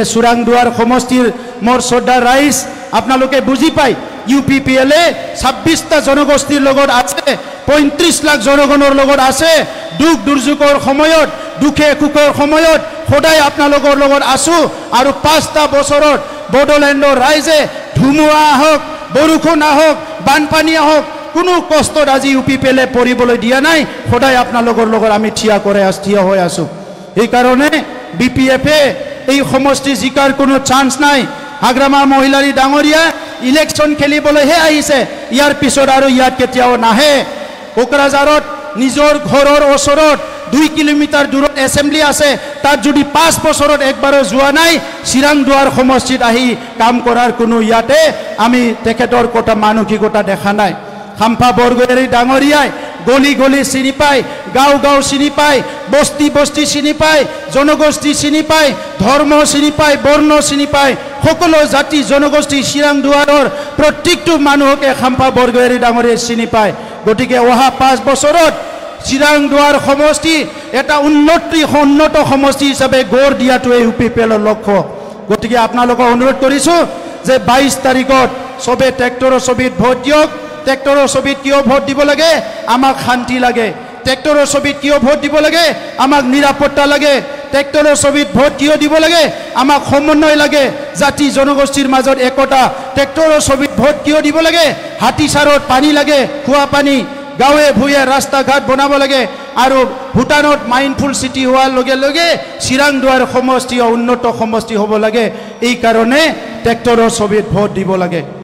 চুৰাংদুৱাৰ সমষ্টিৰ মোৰ শ্ৰদ্ধা ৰাইজ আপোনালোকে বুজি পায় ইউপিপিএলে 26টা জনগোষ্ঠীৰ লগত আছে 35 লাখ জনগণৰ লগত আছে দুখ দুৰ্যোগৰ সময়ত দুখে কুকৰ সময়ত সদায় আপোনালোকৰ লগত আছো আৰু 5টা বছৰত বডলেণ্ডৰ ৰাইজে ধুমুহা হওক বৰষুণ হওক বানপানী হওক কোনো কষ্টত আজি ইউপিপিএলে পৰিবলৈ দিয়া নাই সদায় আপোনালোকৰ লগত আমি থিয় হৈ আছো এই কাৰণে বিপিএফে এই সমষ্টি জিকাৰ কোনো চান্স নাই আগ্ৰামা মহিলাৰী ডাঙৰীয়া ইলেকশন খেলিবলৈহে আহিছে ইয়াৰ পিছত আৰু ইয়াত কেতিয়াও নাহে কোকৰাঝাৰত নিজৰ ঘৰৰ ওচৰত 2 কিলোমিটাৰ দূৰত এছেম্বলি আছে তাত যদি 5 বছৰত একবাৰো যোৱা নাই চিৰাংদুৱাৰ সমষ্টিত আহি কাম কৰাৰ কোনো ইয়াতে আমি তেখেতৰ কথা মানসিকতা দেখা নাই খাম্পা বৰগয়াৰী ডাঙৰীয়াই গলি গলি চিনি পায় গাঁও গাঁও চিনি পায় বস্তি বস্তি চিনি পায় জনগোষ্ঠী চিনি পায় ধৰ্ম চিনি পায় বৰ্ণ চিনি পায় সকলো জাতি জনগোষ্ঠী চিৰাংদুৱাৰৰ প্ৰত্যেকটো মানুহকে খাম্পা বৰগয়াৰী ডাঙৰীয়াই চিনি পায় গতিকে অহা 5 বছৰত চিৰাংদুৱাৰ সমষ্টি এটা উন্নত সমষ্টি হিচাপে গঢ় দিয়াটোৱে ইউপিপিএলৰ লক্ষ্য গতিকে আপোনালোকক অনুৰোধ কৰিছো যে 22 তাৰিখত সবে ট্ৰেক্টৰৰ ছবিত ভোট দিয়ক ট্ৰেক্টৰৰ ছবিত কিয় ভোট দিব লাগে আমাক শান্তি লাগে ট্ৰেক্টৰৰ ছবিত কিয় ভোট দিব লাগে আমাক নিৰাপত্তা লাগে ট্ৰেক্টৰৰ ছবিত ভোট কিয় দিব লাগে আমাক সমন্বয় লাগে জাতি জনগোষ্ঠীৰ মাজত একতা ট্ৰেক্টৰৰ ছবিত ভোট কিয় দিব লাগে হাতীচাৰত পানী লাগে খোৱা পানী গাঁৱে ভূঞে ৰাস্তা ঘাট বনাব লাগে আৰু ভূটানত মাইণ্ডফুল সিটি হোৱাৰ লগে লগে চিৰাংদুৱাৰ সমষ্টি উন্নত সমষ্টি হ'ব লাগে এই কাৰণে ট্ৰেক্টৰৰ ছবিত ভোট দিব লাগে।